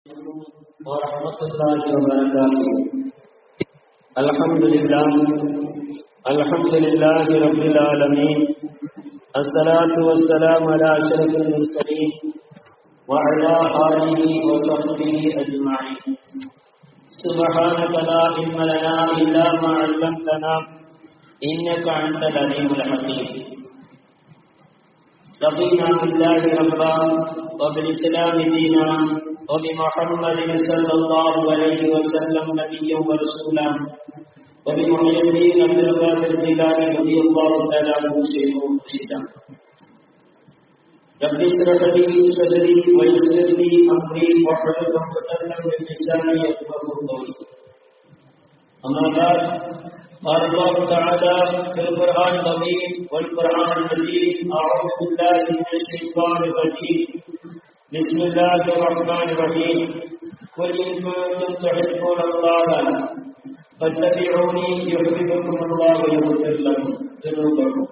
ورحمة الله وبركاته. الحمد لله رب العالمين. الصلاة والسلام على أشرف المرسلين وعلى آله وصحبه أجمعين. سبحانك لا علم لنا إلا ما علمتنا إنك أنت العليم الحكيم. رضينا بالله ربا وبالإسلام دينا وبمحمد صلى الله عليه وسلم نبيا ورسولا وبمحي الدين عبد القادر الجيلاني رضي الله تعالى عنه شيخا مرشدا. رب اشرح لي صدري ويسر لي امري واحلل عقدة من لساني يفقهوا قولي. اما بعد، قال الله تعالى في القرآن العظيم والقرآن المجيد: أعوذ بالله من الشيطان الرجيم. بسم الله الرحمن الرحيم. قل إن كنتم تحبون الله فاتبعوني يحببكم الله ويغفر لكم ذنوبكم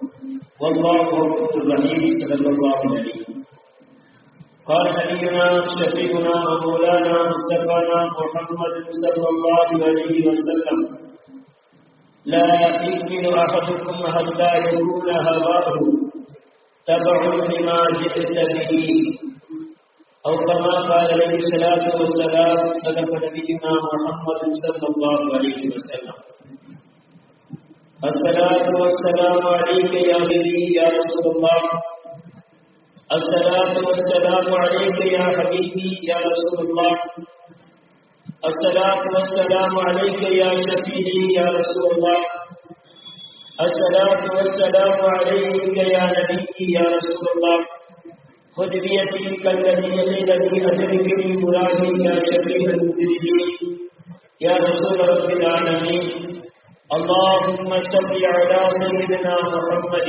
والله غفور رحيم. صدق الله العليم. قال نبينا شفيعنا ومولانا مصطفانا محمد صلى الله عليه وسلم: لا يؤمن أحدكم حتى يكون هواه تبعا لما جئت به، أو كما قال عليه الصلاة والسلام. صدق نبينا محمد صلى الله عليه وسلم. الصلاة والسلام عليك يا نبي يا رسول الله. الصلاة والسلام عليك يا حبيبي يا رسول الله. الصلاة والسلام عليك يا شفيعي يا رسول الله. الصلاة والسلام عليك يا نبي يا رسول الله. خذ بيدي كالذي أدركني مرادي يا شفيع المذنبين يا رسول رب العالمين. اللهم صل على سيدنا محمد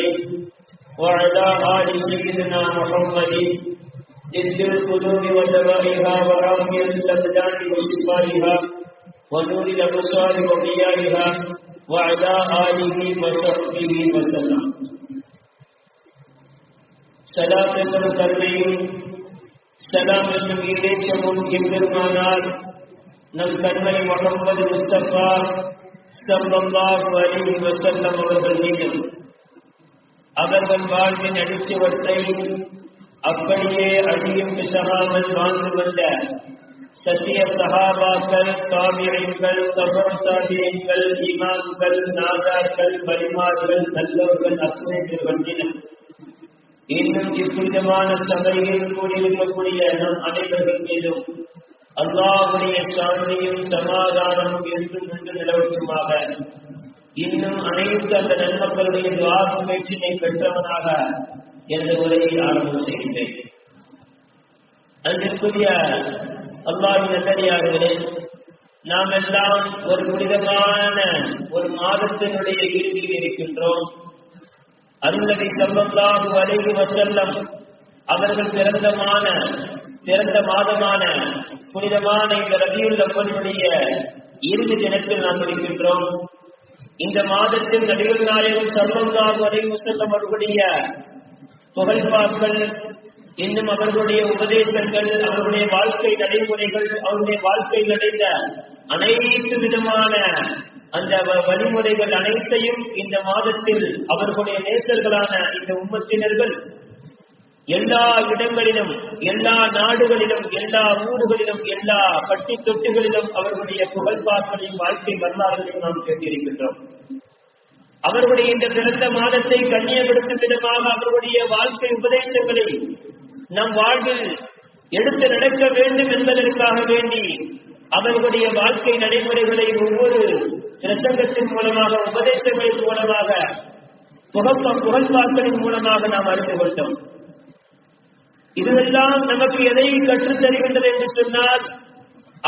وعلى آل سيدنا محمد طب القلوب ودوائها ورافع الأبدان وشفائها ونور الأبصار وضيائها وعلى آله وصحبه وسلم. சலாத்தும் கருணையும் சலாமத்தும் இறைச்சமும் எம்பெருமானார் நம் கண்மணி முஹம்மது முஸ்தபா ஸல்லல்லாஹு அலைஹி வஸல்லம் அவர்கள் மீதும் அவர்கள் வாழ்வின் அடிச்சுவட்டை அப்படியே அடியும் பிசகாமல் வாழ்ந்து வந்த சத்திய சஹாபாக்கள், தாபிஈன்கள், தபூ தாபிஈன்கள், இமாம்கள், நாதார்கள், வலிமார்கள், நல்லவர்கள் அத்தனை பேர் வந்தினர். இன்னும் இப்புனிதமான சபையில் கூடியிருக்கக்கூடிய நம் அனைவர்கள் மீதும் அல்லாஹ்வுடைய சாந்தியும் சமாதானமும் என்றும் நின்று நிலவட்டுமாக. இன்னும் அனைத்து அந்த நன்மக்களுடைய துஆ முயற்சியை பெற்றவனாக எனது உரையை ஆரம்பம் செய்கிறேன். அன்பிற்குரிய அல்லாஹ்வின் நல்லடியார்களே, நாம் எல்லாம் ஒரு புனிதமான ஒரு மாதத்தினுடைய இறுதியில் இருக்கின்றோம். அருள்நபி ஸல்லல்லாஹு அலைஹி வஸல்லம் அவர்கள் பிறந்த மாதமான புனிதமான இந்த ரபியுல் அவ்வலுடைய இறுதி தினத்தில் நாம் இருக்கின்றோம். இந்த மாதத்தில் நபிகள் நாயகம் ஸல்லல்லாஹு அலைஹி வஸல்லம் அவர்களுடைய புகழ்பாக்கள், இன்னும் அவர்களுடைய உபதேசங்கள், அவர்களுடைய வாழ்க்கை நடைமுறைகள், அவருடைய வாழ்க்கை நடைந்த அனைத்து விதமான அந்த வழிமுறைகள் அனைத்தையும் இந்த மாதத்தில் அவர்களுடைய நேசர்களான இந்த உம்மத்தினர்கள் எல்லா இடங்களிலும், எல்லா நாடுகளிலும், எல்லா ஊர்களிலும், எல்லா பட்டி தொட்டிகளிலும் அவர்களுடைய புகழ்பாக்களையும் வாழ்க்கை வரலாறுகளையும் நாம் கேட்டிருக்கின்றோம். அவர்களுடைய இந்த பிறந்த மாதத்தை கண்ணியப்படுத்தும் விதமாக அவர்களுடைய வாழ்க்கை உபதேசங்களை நம் வாழ்வில் எடுத்து நடக்க வேண்டும் என்பதற்காக வேண்டி அவர்களுடைய வாழ்க்கை நடைமுறைகளை ஒவ்வொரு பிரசங்கத்தின் மூலமாக, உபதேசங்களின் மூலமாக, புகழ்பாக்களின் மூலமாக நாம் அறிந்து கொண்டோம். இதுவெல்லாம் நமக்கு எதை கற்றுத் தருகின்றது என்று சொன்னால்,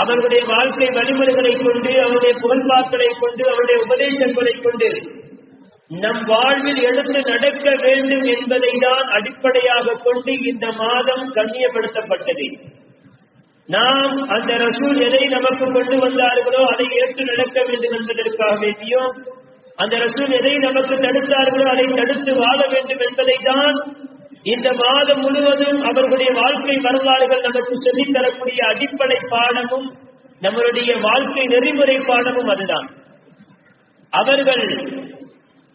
அவர்களுடைய வாழ்க்கை வழிமுறைகளை கொண்டு, அவருடைய புகழ்பாக்களை கொண்டு, அவருடைய உபதேசங்களை கொண்டு நம் வாழ்வில் எடுத்து நடக்க வேண்டும் என்பதை தான் அடிப்படையாக கொண்டு இந்த மாதம் கண்ணியப்படுத்தப்பட்டது. நாம் அந்த ரசூல் எதை நமக்கு கொண்டு வந்தார்களோ அதை ஏற்று நடக்க வேண்டும் என்பதற்காக வேண்டியும், அந்த ரசூல் எதை நமக்கு தடுத்தார்களோ அதை தடுத்து வாழ வேண்டும் என்பதை தான் இந்த மாதம் முழுவதும் அவர்களுடைய வாழ்க்கை வரலாறுகள் நமக்கு சொல்லித் தரக்கூடிய அடிப்படை பாடமும் நம்மளுடைய வாழ்க்கை நெறிமுறை பாடமும் அதுதான். அவர்கள்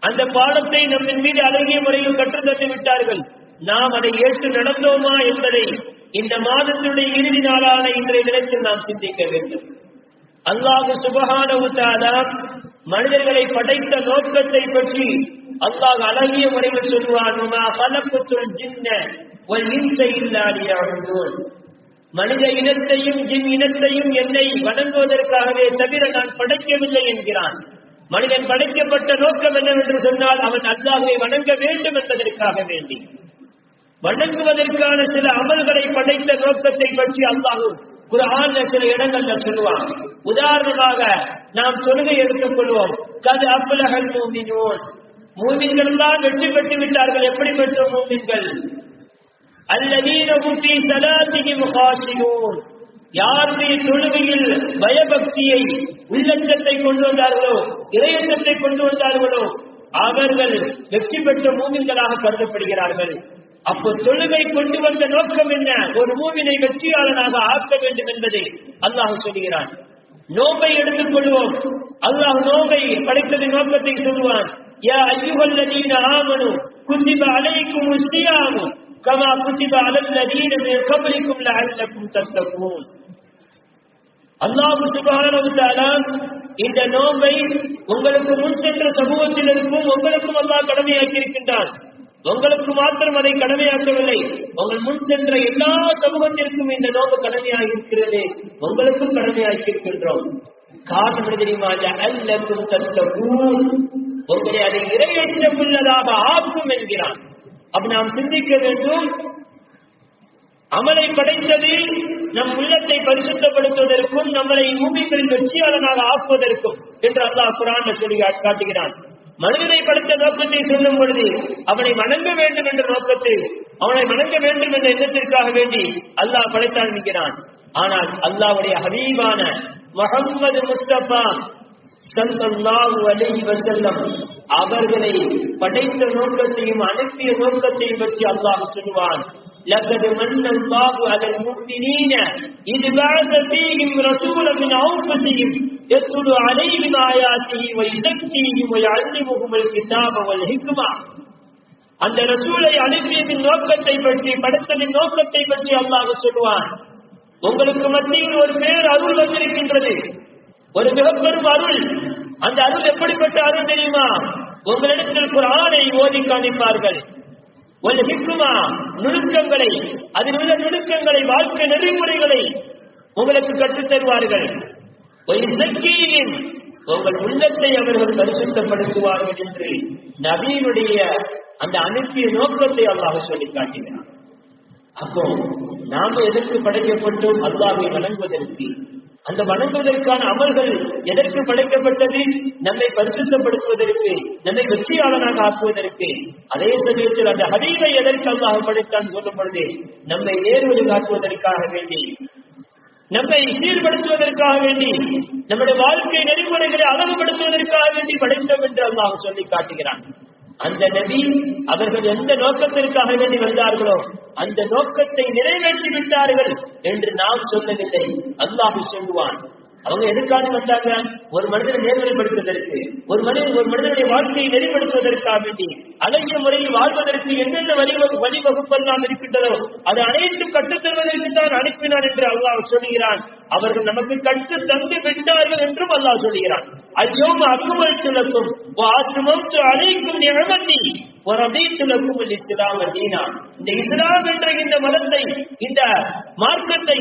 அந்த பாடத்தை நம்மின் மீது அழகிய முறையில் கற்றுத்தந்து விட்டார்கள். நாம் அதை ஏற்று நடந்தோமா என்பதை இந்த மாதத்தினுடைய இறுதி நாளான இன்றைய தினத்தில் நாம் சிந்திக்க வேண்டும். அல்லாஹ் சுப்ஹானஹு வ தஆலா மனிதர்களை படைத்த நோக்கத்தை பற்றி அல்லாஹ் அழகிய முறையில் சொல்வான், வமா கலக்துல் ஜின்ன வல் இன்ஸ இல்லா லியஅபுதூன். மனித இனத்தையும் ஜின் இனத்தையும் என்னை வணங்குவதற்காகவே தவிர நான் படைக்கவில்லை என்கிறான். மனிதன் படைக்கப்பட்ட நோக்கம் என்னவென்று சொன்னால் அவன் அல்லாஹ்வை வணங்க வேண்டும் என்பதற்காக வேண்டி, வணங்குவதற்கான சில அமல்களை படைத்த நோக்கத்தை பற்றி அல்லாஹ் குர்ஆன்ல சில இடங்கள்ல சொல்லுவான். உதாரணமாக நாம் தொழுகை எடுத்துக் கொள்வோம். கத் அஃப்லஹல் முஃமினூன், மூமின்கள் எல்லாம் வெற்றி பெற்று விட்டார்கள். எப்படிப்பட்ட மூமின்கள்? அல்லதீன ஹும் ஃபீ ஸலாத்திஹிம் காஷியூன், யாருடைய தொழுகையில் பயபக்தியை உள்ளச்சத்தை கொண்டு வந்தார்களோ, இறையச்சத்தை கொண்டு வந்தார்களோ அவர்கள் வெற்றி பெற்ற மூமின்களாக கருதப்படுகிறார்கள். அப்போ தொழுகை கொண்டு வந்த நோக்கம் என்ன? ஒரு மூமினை வெற்றியாளனாக ஆக்க வேண்டும் என்பதை அல்லாஹ் சொல்கிறான். நோம்பை எடுத்துக் கொள்வோம். அல்லாஹ் நோம்பை படைத்ததின் நோக்கத்தை சொல்வான். யா அய்யுஹல்லதீன ஆமனு குத்திப அலைக்குமுஸ் ஸியாமு கமா குத்திப அலல்லதீன மின் கப்லிக்கும் லஅல்லக்கும் தத்தகூன். அல்லாஹ் சுப்ஹானஹு வ தஆலா இந்த நோம்பை உங்களுக்கு முன் சென்ற சமூகத்தினருக்கும் உங்களுக்கும் அல்லாஹ் கடமையாக்கி இருக்கின்றான். உங்களுக்கு மாத்திரம் அதை கடமையாக்கவில்லை, உங்கள் முன் சென்ற எல்லா சமூகத்திற்கும் இந்த நோம்பு கடமையாகி இருக்கிறது, உங்களுக்கும் கடமையாக்கி இருக்கின்றோம். காரணம் தெரியுமா? லஅல்லக்கும் தத்தகூன், உங்களை அதை இறையச்சமுள்ளதாக ஆக்கும் என்கிறான். அப்ப நாம் சிந்திக்க வேண்டும், அமலை படைத்தது நம் உள்ளத்தை பரிசுத்தப்படுத்துவதற்கும் நம்மளை மூமின்களின் வெற்றியாளனாக ஆக்குவதற்கும் என்று அல்லாஹ் குர்ஆன்ல சொல்லி காட்டுகிறான். மனிதனை படைத்த நோக்கத்தை சொல்லும் பொழுது அவனை வணங்க வேண்டும் என்ற நோக்கத்தில், அவனை வணங்க வேண்டும் என்ற எண்ணத்திற்காக வேண்டி அல்லாஹ் படைத்தான் என்கிறான். ஆனால் அல்லாஹ்வுடைய ஹபீபான முஹம்மது முஸ்தபா ஸல்லல்லாஹு அலைஹி வஸல்லம் அவர்களை படைத்த நோக்கத்தையும் அனுப்பிய நோக்கத்தையும் பற்றி அல்லாஹ் சொல்வான். لقد من الله على المؤمنين إذ بعث فيهم رسولا من أنفسهم يتلو عليهم آياته ويزكيهم ويعلمهم الكتاب والحكمة. அந்த ரசூலை அனுப்பியதின் நோக்கத்தை பற்றி, படைத்ததின் நோக்கத்தை பற்றி அல்லாஹ் சொல்வான். உங்களுக்கு மத்தியில் ஒரு பேர் அருள் வந்திருக்கின்றது, ஒரு மிகப்பெரும் அருள். அந்த அருள் எப்படிப்பட்ட அருள் தெரியுமா? உங்களிடத்தில் குர்ஆனை ஓதி காண்பிப்பார்கள். ஒரு ஹிக்மா, நுணுக்கங்களை, அதில் உள்ள நுணுக்கங்களை, வாழ்க்கை நெறிமுறைகளை உங்களுக்கு கற்றுத் தருவார்கள். உங்கள் உள்ளத்தை அவர்கள் பரிசுத்தப்படுத்துவார்கள் என்று நபியினுடைய அந்த அனுப்பிய நோக்கத்தை அல்லாஹ் சொல்லி காட்டுகிறான். அப்போ நாம எதற்கு படைக்கப்பட்டோம்? அல்லாஹ்வை வணங்குவதற்கு. அந்த வணங்குவதற்கான அமல்கள் எதற்கு படைக்கப்பட்டது? நம்மை பரிசுத்தப்படுத்துவதற்கு, நம்மை வெற்றியாளனாக ஆக்குவதற்கு. அதே சமயத்தில் அந்த ஹதீஸை எதற்கு அல்லாஹ் படைத்தான் சொல்லும் பொழுது நம்மை நேர்வழி காட்டுவதற்காக வேண்டி, நம்மை சீர்படுத்துவதற்காக வேண்டி, நம்முடைய வாழ்க்கை நெறிமுறைகளை அழகுபடுத்துவதற்காக வேண்டி படைத்தோம் என்று அல்லாஹ் சொல்லி காட்டுகிறான். அந்த நபி அவர்கள் எந்த நோக்கத்திற்காக வேண்டி வந்தார்களோ அந்த நோக்கத்தை நிறைவேற்றி விட்டார்கள் என்று நாம் சொல்லவில்லை, அல்லாஹ் சொல்லுவான். அவங்க எதுக்காக வந்தாங்க? ஒரு மனிதனை நேர்வழிப்படுத்துவதற்கு, ஒரு மனிதனுடைய வாழ்க்கையை நெறிப்படுத்துவதற்காக வேண்டி, அழகிய முறையில் வாழ்வதற்கு என்னென்ன வழிவகுப்பெல்லாம் இருக்கின்றதோ அது அனைத்தும் கற்றுத்தருவதற்கு தான் அனுப்பினான் என்று அல்லாஹ் சொல்லுகிறான். அவர்கள் நமக்கு கற்று தந்து விட்டார்கள் என்றும் அல்லாஹ் சொல்லுகிறான். அல்யௌம அக்மல்து லக்கும் வ அத்மம்து அலைக்கும் நிஅமதி வ ரதீது லக்கும் அல் இஸ்லாம் தீனா. இந்த இஸ்லாம் என்ற இந்த மதத்தை, இந்த மார்க்கத்தை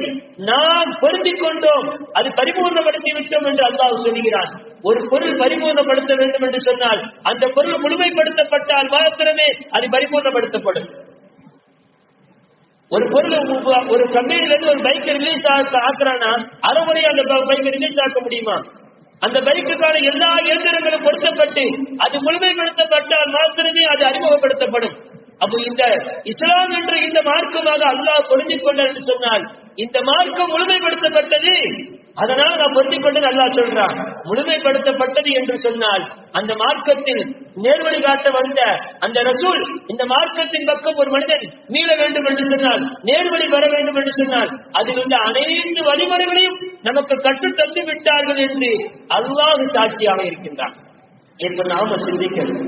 நாம் பொருந்திக் கொண்டோம், அது பரிபூர்ணப்படுத்தி விட்டோம் என்று அல்லாஹ் சொல்லுகிறான். ஒரு பொருள் பரிபூர்ணப்படுத்த வேண்டும் என்று சொன்னால் அந்த பொருள் முழுமைப்படுத்தப்பட்டால் மாத்திரமே அது பரிபூர்ணப்படுத்தப்படும். ஒரு பொருள், ஒரு கம்பெனியிலிருந்து ஒரு பைக் ரிலீஸ் ஆக்குறானா அரைமுறை அந்த பைக்கை ரிலீஸ் ஆக்க முடியுமா? அந்த பைக்குக்கான எல்லா இயந்திரங்களும் பொருத்தப்பட்டு அது முழுமைப்படுத்தப்பட்டால் மாத்திரமே அது அறிமுகப்படுத்தப்படும். அப்போ இந்த இஸ்லாம் என்ற இந்த மார்க்கமாக அல்லாஹ் பொருந்திக் கொண்டார் என்று சொன்னால் இந்த மார்க்கம் முழுமைப்படுத்தப்பட்டது அதனால் நான் பொருத்திக் கொண்டு நல்லா சொல்றான். முழுமைப்படுத்தப்பட்டது என்று சொன்னால் அந்த மார்க்கத்தில் நேர்வழி காட்ட வந்த அந்த ரசூல் இந்த மார்க்கத்தின் பக்கம் ஒரு மனிதன் மீள வேண்டும் என்று சொன்னால், நேர்வழி வர வேண்டும் என்று சொன்னால் அதில் உள்ள அனைத்து வழிமுறைகளையும் நமக்கு கற்றுத் தந்து விட்டார்கள் என்று அல்லாஹ் சாட்சியாக இருக்கின்றான். இப்ப நாம சிந்திக்கணும்.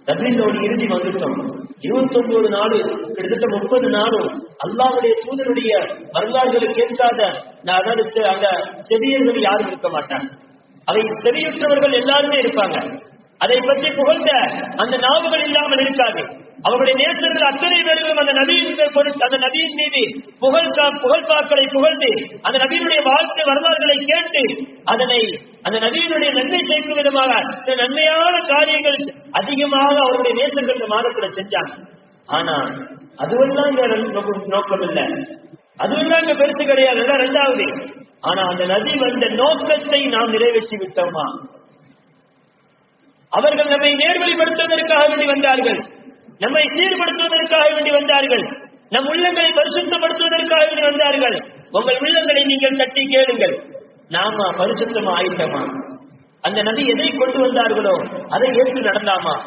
ரபீலோடு இறுதி வந்துட்டோம். 29 நாடு, கிட்டத்தட்ட 30 நாளும் அல்லாஹ்வுடைய தூதருடைய வரலாறுகளை கேட்காத அந்த செவியர்கள் யாரும் இருக்க மாட்டாங்க. அதை செவியுற்றவர்கள் எல்லாருமே இருப்பாங்க. அதை பற்றி புகழ்ந்த அந்த நாவுகள் இல்லாமல் இருக்காது. அவருடைய நேசர்கள் அத்தனை பேர்களும் அந்த நபியின் மீது புகழ்பாக்களை புகழ்ந்து அந்த நபியினுடைய வாழ்க்கை வரலாறுகளை கேட்டு அதனை அந்த நபியினுடைய நன்மை சேர்க்கும் விதமாக சில நன்மையான காரியங்கள் அதிகமாக அவருடைய நேசர்கள் இந்த மாதத்துல செஞ்சாங்க. ஆனா அதுவெல்லாம் நோக்கம் இல்லை, அதுவெல்லாம் இங்க பெருசு கிடையாது. அதான் இரண்டாவது. ஆனா அந்த நபி வந்த நோக்கத்தை நாம் நிறைவேற்றி விட்டோமா? அவர்கள் நம்மை நேர்வழிப்படுத்துவதற்காக வேண்டி வந்தார்கள், நம்மை சீர்படுத்துவதற்காக வேண்டி வந்தார்கள், நம் உள்ளங்களை பரிசுத்தப்படுத்துவதற்காக வேண்டி வந்தார்கள். உங்கள் உள்ளங்களை நீங்கள் தட்டி கேளுங்கள், நாம பரிசுத்தமா ஆயிட்டோமா? அந்த நபி எதை கொண்டு வந்தார்களோ அதை ஏற்று நடந்தாமா?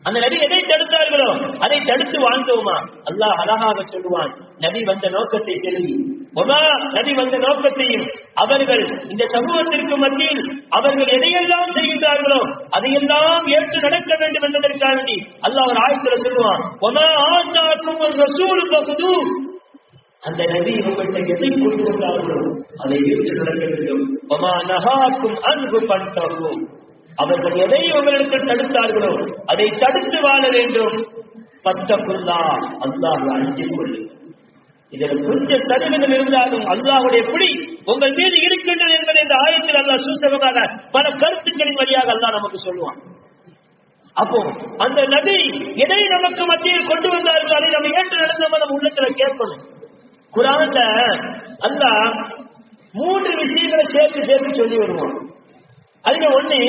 அந்த நபி எதை தடுத்தார்களோ அதை தடுத்து வாழ்ந்தோமா? அல்லாஹ் அழகாக சொல்லுவான், நபி வந்த நோக்கத்தை சொல்லி நபி வந்த நோக்கத்தையும் அவர்கள் இந்த சமூகத்திற்கு மத்தியில் அவர்கள் எதையெல்லாம் செய்கின்றார்களோ அதையெல்லாம் ஏற்று நடக்க வேண்டும் என்பதற்காக அல்லாஹ் ஒரு ஆயத்தில் சொல்லுவான், அந்த நபி உங்கள்கிட்ட எதை கொண்டு வந்தார்களோ அதை ஏற்று நடக்க வேண்டும். அவர்கள் எதை உங்களிடத்தில் தடுத்தார்களோ அதை தடுத்து வாழ வேண்டும். பத்தகுல்லா, அல்லாஹ் அஞ்சிக் கொள்ளுங்கள். இதில் கொஞ்சம் சதவீதம் இருந்தாலும் அல்லாஹ்வுடைய பிடி உங்கள் மீது இருக்கின்றது என்பதை இந்த ஆயத்தில் அல்லாஹ் சூசகமாக பல கருத்துக்களின் வழியாக அல்லாஹ் நமக்கு சொல்லுவான். அப்போ அந்த நபி எதை நமக்கு மத்தியில் கொண்டு வந்தார்கள் அதை நம்ம ஏற்று நடந்தோம் நம்ம உள்ளத்துல கேட்கணும். குர்ஆன்ல அல்லாஹ் 3 விஷயங்களை சேர்த்து சொல்லி வருவான். அதுல ஒண்ணு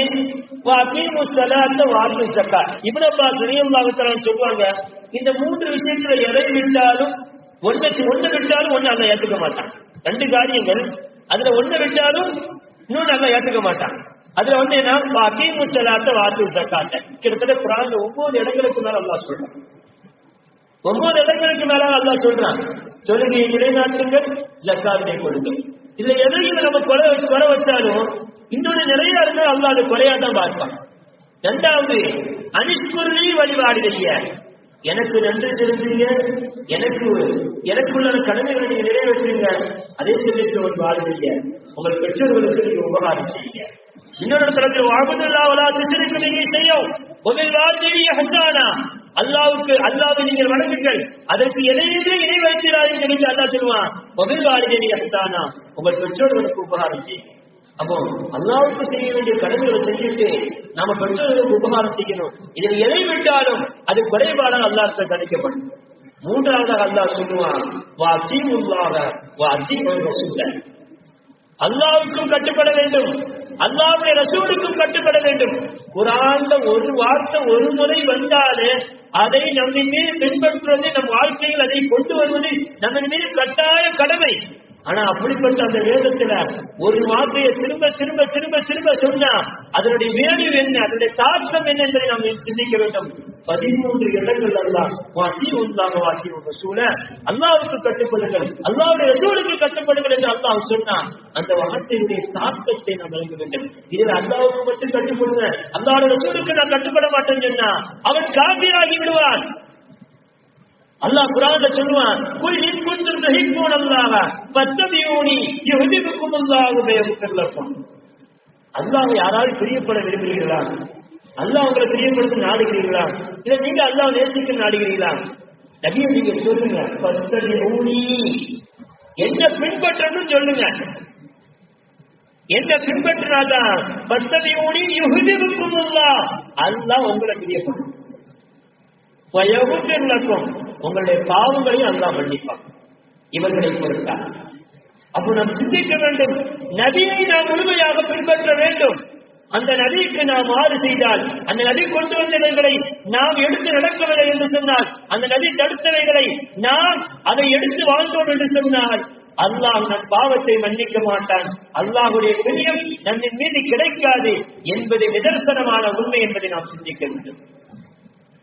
வாகீமு ஸலாத்த வாத்து ஸகாத். இப்னு அப்பாஸ் ரலியல்லாஹு தஆலா சொல்வாங்க, இந்த 3 விஷயத்துல எதை விட்டாலும் ஒண்ணு விட்டாலும் ஒண்ணு அல்லாஹ் ஏத்துக்க மாட்டான். 2 காரியங்கள், அதுல ஒண்ணு விட்டாலும் இன்னொன்னு அல்லாஹ் ஏத்துக்க மாட்டான். அதுல ஒண்ணு என்ன? வாகீமு ஸலாத்த வாத்து ஸகாத். கிட்டத்தட்ட குர்ஆன்ல 9 இடங்களுக்கு மேல அல்லாஹ் சொல்றான். 9 இடங்களுக்கு மேல அல்லாஹ் சொல்றான், தொழுகையை நிலைநாட்டுங்கள், ஜக்காத்தை கொடுங்கள். இதுல எதையும் நம்ம குறை வச்சாலும் இன்னொன்னு நிறைய இருந்தா அல்லாஹ் அது குறையாதான் பார்ப்பான். 2வது அனிஷ்குர்லி வழிபாடுடைய, எனக்கு நன்றி செலுத்துங்க, எனக்குள்ள கடமைகளை நீங்க நிறைவேற்றுங்க, அதே சொல்லிட்டு ஒரு வாழ்வீங்க, உங்கள் பெற்றோர்களுக்கு நீங்க உபகாரம் செய்யுங்க. இன்னொரு தளத்தில் வாழ்வதல்லா திசைக்கு நீங்க செய்யும் உங்கள் வாழ்க்கைய ஹசானா, அல்லாஹ்வை நீங்கள் வணங்குங்கள், அதற்கு எதையுமே இணை வைக்கிறார்கள் என்று அல்லாஹ் சொல்லுவான். உங்கள் வாழ்க்கைய ஹசானா, உங்கள் பெற்றோர்களுக்கு உபகாரம் செய்யுங்க. அப்போ அல்லாஹ்வுக்கு செய்ய வேண்டிய கடமைகளை செஞ்சுட்டு நாம பெற்றோர்களுக்கு உபகாரம் செய்யணும். இதில் எதை விட்டாலும் அது குறைபாடாக அல்லாஹ் கணிக்கப்படும். 3வது அல்லாஹ் சொல்லுவான், அல்லாஹ்வுக்கும் கட்டுப்பட வேண்டும், அல்லாஹ்வுடைய ரசூலுக்கும் கட்டுப்பட வேண்டும். குர்ஆன்ல ஒரு வார்த்தை ஒரு முறை வந்தாலே அதை நம்ம மீது பின்பற்றுவது, நம் வாழ்க்கையில் அதை கொண்டு வருவது நம்ம மீது கட்டாய கடமை. ஆனா அப்படிப்பட்ட அந்த வேதத்துல ஒரு வார்த்தையை திரும்ப திரும்ப திரும்ப திரும்ப சொன்னா அதனுடைய வேல்யூ என்ன, அதனுடைய தாக்கம் என்ன என்பதை நாம் சிந்திக்க வேண்டும். 13 இடங்கள் அல்லாஹ் அல்லாஹ்வுக்கு கட்டுப்படுங்கள், அல்லாஹ்வுடைய ரசூலுக்கு கட்டுப்படுங்கள் என்று அல்லாஹ் சொன்னான். அந்த வார்த்தையுடைய தாக்கத்தை நாம் விளங்க வேண்டும். இதில் அல்லாஹ்வுக்கு மட்டும் கட்டுப்படுங்க, அல்லாஹ்வுடைய ரசூலுக்கு நான் கட்டுப்பட மாட்டேன்னு சொன்னா அவன் காபிராகி விடுவான். அல்லாஹ் குர்ஆன்ல சொல்லுவான், குல் இன் குன்தும் துஹிப்பூன அல்லாஹ ஃபத்தபிஊனி யுஹிப்புக்குமுல்லாஹு வயக்ஃபிர் லக்கும். அல்லாஹ்வை யாராவது பிரியப்பட விரும்புகிறீர்களா? அல்லாஹ் உங்களை பிரியப்படுத்த நாடுகிறீர்களா? இல்ல நீங்க அல்லாஹ் நேசிக்க நாடுகிறீர்களா? நபியை நீங்க சொல்லுங்க, ஃபத்தபிஊனி, என்ன பின்பற்றணும் சொல்லுங்க. என்ன பின்பற்றினாதான் ஃபத்தபிஊனி யுஹிப்புக்குமுல்லாஹ், அல்லாஹ் உங்களை பிரியப்படும். வயக்ஃபிர் லக்கும், உங்களுடைய பாவங்களையும் அல்லாஹ் மன்னிப்பான் இவர்களை பொறுத்தார். அப்போ நாம் சிந்திக்க வேண்டும், நபியை நாம் முழுமையாக பின்பற்ற வேண்டும். அந்த நபிக்கு நாம் மாறு செய்தால், அந்த நபி கொண்டு வந்தவைகளை நாம் எடுத்து நடக்கவில்லை என்று சொன்னால், அந்த நபி தடுத்தவைகளை நாம் அதை எடுத்து வாழ்ந்தோம் என்று சொன்னால், அல்லாஹ் நம் பாவத்தை மன்னிக்க மாட்டான், அல்லாஹுடைய பிரியம் நம்மின் மீது கிடைக்காது என்பது நிதர்சனமான உண்மை என்பதை நாம் சிந்திக்க வேண்டும்.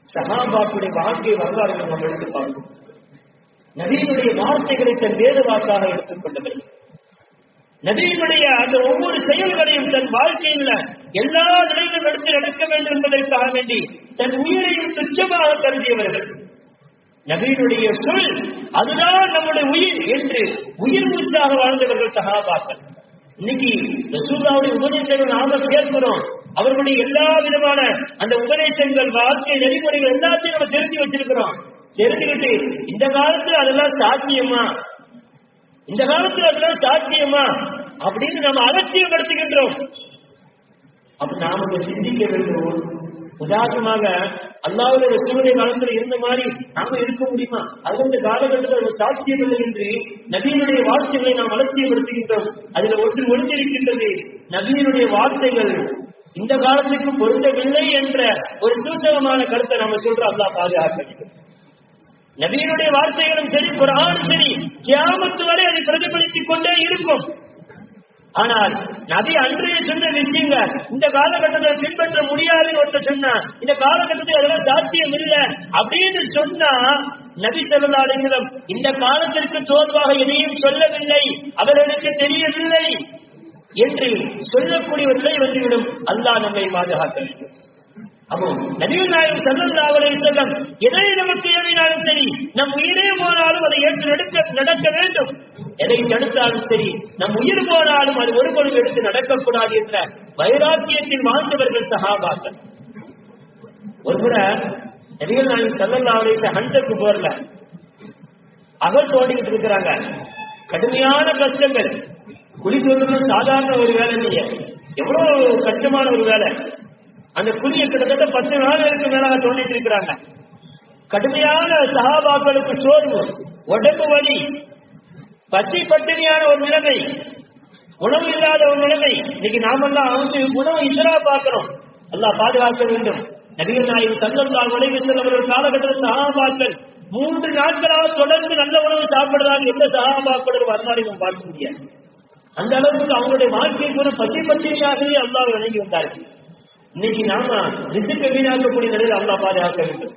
சஹாபாக்களுடைய வாழ்க்கை வரலாறுகளை நாம் எடுத்து பார்க்கிறோம். நபியினுடைய வார்த்தைகளை தன் வேத வாக்காக எடுத்துக்கொண்டவர்கள், நபியினுடைய அந்த ஒவ்வொரு செயல்களையும் தன் வாழ்க்கையில் எல்லா நிலையிலும் எடுத்து நடக்க வேண்டும் என்பதற்காக வேண்டி தன் உயிரையும் துச்சமாக கருதியவர்கள். நபியினுடைய சொல் அதுதான் நம்முடைய உயிர் என்று உயிர் மூச்சாக வாழ்ந்தவர்கள் சஹாபாக்கள். இன்னைக்கு ரசூலுல்லாஹ்வுடைய உபதேசங்கள் நாம கேட்கிறோம், அவர்களுடைய எல்லா விதமான அந்த உபதேசங்கள், வாழ்க்கை நெறிமுறைகள் எல்லாத்தையும் நம்ம தெரிஞ்சு வச்சிருக்கிறோம். தெரிஞ்சுக்கிட்டு இந்த காலத்துல அதெல்லாம் சாத்தியமா, இந்த காலத்துல அதெல்லாம் சாத்தியமா அப்படின்னு நம்ம அலட்சியப்படுத்துகின்றோம். அப்ப நாம சிந்திக்க வேண்டும். உதாரணமாக அல்லாஹ்வுடைய ரசூலுடைய காலத்துல இருந்த மாதிரி நாம இருக்க முடியுமா? அது இந்த காலகட்டத்தில் சாத்தியம் இல்லை என்று நபியினுடைய வார்த்தைகளை நாம் அலட்சியப்படுத்துகின்றோம். அதுல ஒன்று ஒளிந்திருக்கின்றது. நபியினுடைய வார்த்தைகள் இந்த காலத்துக்கு பொருந்தவில்லை என்ற ஒரு சூச்சகமான கருத்தை நாம சொல்றோம். அல்லாஹ் பாதுகாக்க வேண்டும். நபியினுடைய வார்த்தைகளும் சரி, குர்ஆனும் சரி, கியாமத் வரை அதை பிரதிபலித்துக் கொண்டே இருக்கும். ஆனால் நபி அன்றைய சொன்ன விஷயங்கள் இந்த காலகட்டத்தில் பின்பற்ற முடியாதுன்னு ஒருத்தர் சொன்னா, இந்த காலகட்டத்தில் அதெல்லாம் சாத்தியம் இல்லை அப்படின்னு சொன்னா, நபி ஸல்லல்லாஹு அலைஹி வஸல்லம் இந்த காலத்திற்கு தோல்வாக எதையும் சொல்லவில்லை, அவர்களுக்கு தெரியவில்லை என்று சொல்லக்கூடிய ஒரு நிலை வந்துவிடும். அல்லாஹ் நம்மை பாதுகாக்க வேண்டும். அப்போ நபிகள் நாயகம் ஸல்லல்லாஹு அலைஹி வஸல்லம் எதை நமக்கு ஏவினாலும் சரி, நம் உயிரே போனாலும் அதை ஏற்று நடக்க வேண்டும். எதை தடுத்தாலும் சரி, நம் உயிர் போனாலும் அது ஒரு பொழுது எடுத்து நடக்கக்கூடாது என்ற வைராக்கியத்தில் வாழ்ந்தவர்கள் சஹாபாக்கள். ஒரு முறை நபிகள் நாயகம் ஸல்லல்லாஹு அலைஹி வஸல்லம் ஹந்தக்கு போர்ல அகல் தோண்டிக்கிட்டு இருக்கிறாங்க. கடுமையான கஷ்டங்கள். குழி தோண்டுறது சாதாரண ஒரு வேலை இல்லையே, எவ்வளவு கஷ்டமான ஒரு வேலை. அந்த குழியை கிட்டத்தட்ட 10 நாளுக்கு மேலாக தோண்டிட்டு இருக்கிறாங்க. கடுமையான சஹாபாக்களுக்கு சோர்வு, உடம்பு வலி, பசி பட்டினியான ஒரு நிலைமை, உணவு இல்லாத ஒரு நிலைமை. இன்னைக்கு நாமெல்லாம் வந்து உணவு இசரா பார்க்கிறோம். அல்லாஹ் பாதுகாக்க வேண்டும். நபிகள் நாயகம் ஸல்லல்லாஹு அலைஹி வஸல்லம் அவர்கள் காலகட்டத்தில் சஹாபாக்கள் 3 நாட்களாக தொடர்ந்து நல்ல உணவு சாப்பிடுறாங்க. எந்த சஹாபாக்களும் வரலாறையும் பார்க்க முடியாது. அந்த அளவுக்கு அவங்களுடைய வாழ்க்கை கூட பசி பட்டினியாகவே அல்லாஹ் வழங்கி வந்தார்கள். இன்னைக்கு நாம ரிஸ்க் வீணாக்கக்கூடிய நிலையில் அல்லாஹ் பாதுகாக்க வேண்டும்.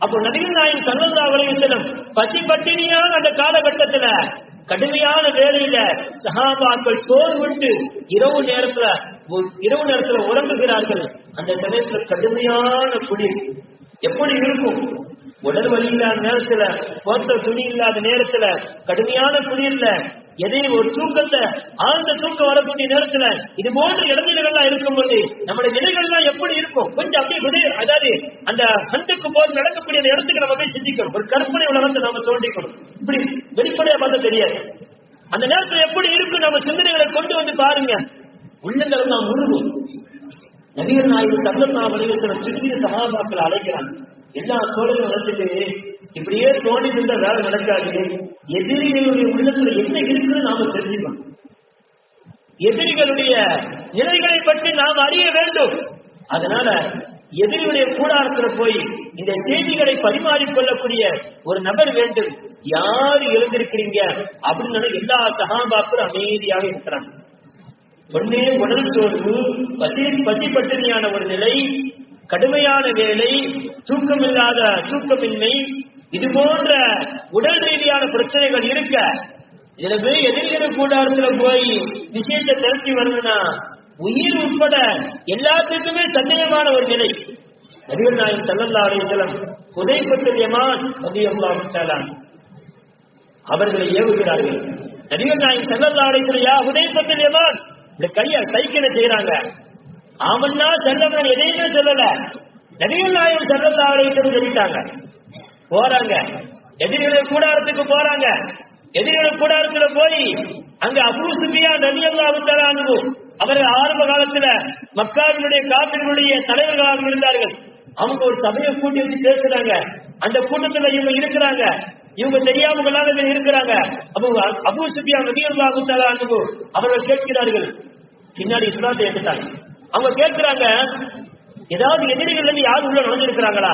அப்போ நபிகள் நாயகம் ஸல்லல்லாஹு அலைஹி வஸல்லம் பசி பட்டினியான அந்த காலகட்டத்துல கடுமையான வேலையில சஹாபாக்கள் சோர்விட்டு இரவு நேரத்துல உறங்குகிறார்கள். அந்த சமயத்துல கடுமையான குளிர் எப்படி இருக்கும்? உடல் வலி இல்லாத நேரத்துல, போர்த்த துணி இல்லாத நேரத்துல, கடுமையான குளிர்ல எதையும் ஒரு தூக்கத்தை, ஆழ்ந்த தூக்கம் வரக்கூடிய நேரத்துல இது போன்ற இடங்கள்லாம் இருக்கும்போது நம்முடைய நிலைகள்லாம் எப்படி இருக்கும்? கொஞ்சம் அப்படியே அதாவது அந்த ஹந்துக்கு போது நடக்கக்கூடிய அந்த இடத்துக்கு நம்ம போய் சிந்திக்கணும். ஒரு கற்பனை உலகத்தை நாம தோண்டிக்கணும். இப்படி வெளிப்படையா பார்த்தா தெரியாது. அந்த நேரத்துல எப்படி இருக்கும் நம்ம சிந்தனைகளை கொண்டு வந்து பாருங்க. உள்ளங்கள் நாம் உருவும். நபிகள் நாயகம் ஸல்லல்லாஹு அலைஹி வஸல்லம் சிறிய சஹாபாக்களை அழைக்கிறாங்க. எல்லா சோழர்களும் நடந்துட்டு இப்படியே தோண்டி சென்ற வேலை நடக்காது. எதிரிகளுடைய உள்ளத்துல என்ன இருக்குன்னு நாம தெரிஞ்சுக்கணும். எதிரிகளுடைய நிலைகளை பற்றி நாம் அறிய வேண்டும். அதனால எதிரியுடைய கூடாரத்துல போய் இந்த செய்திகளை பரிமாறிக்கொள்ளக்கூடிய ஒரு நபர் வேண்டும். யாரு எழுந்திருக்கிறீங்க அப்படின்னு எல்லா சஹாபாக்களும் அமைதியாக இருக்கிறாங்க. ஒன்னே உடல் சோர்வு, பசி பட்டினியான ஒரு நிலை, கடுமையான வேலை, தூக்கமின்மை, இது போன்ற உடல் ரீதியான பிரச்சனைகள் இருக்க, இதுல போய் எதிரிகள் கூடாரத்துல போய் விஷயத்தை திரட்டி வரணும்னா உயிர் உட்பட எல்லாத்துக்குமே சந்தேகமான ஒரு நிலை. நபிகள் நாயகம் ஸல்லல்லாஹு அலைஹி வஸல்லம் ஹுதைஃபத்துல் யமான் ரலியல்லாஹு தஆலா அவர்களை ஏவுகிறார்கள். நபிகள் நாயகம் ஸல்லல்லாஹு அலைஹி வஸல்லம் யா ஹுதைஃபத்துல் யமான் இந்த கைக்கில செய்யறாங்க. ஆமன்னா செல்லவன் எதையுமே சொல்லல. நபிகள் நாயகம் ஸல்லல்லாஹு அலைஹி வஸல்லம் சொல்லிட்டாங்க. போறாங்க, எதிரிகள் கூடாரத்துக்கு போறாங்க. எதிரிகள் கூடாரத்துல போய் அங்க அபூ சுஃபியான் ரலியல்லாஹு தஆலா அன்ஹு அவர்கள் ஆரம்ப காலத்துல மக்காவினுடைய காபிர்களுடைய தலைவர்களாக இருந்தார்கள். அவங்க ஒரு சபையை கூட்டி வச்சு பேசுறாங்க. அந்த கூட்டத்துல இவங்க இருக்கிறாங்க, இவங்க தெரியாம இருக்கிறாங்க. அபூ சுஃபியான் ரலியல்லாஹு தஆலா அன்ஹு அவர்கள் கேட்கிறார்கள். பின்னாடி இஸ்லாத்தை ஏற்றுட்டாங்க. அவங்க கேட்கிறாங்க, ஏதாவது எதிரிகள் இருந்து யாரும் உள்ள நுழைஞ்சிருக்கிறாங்களா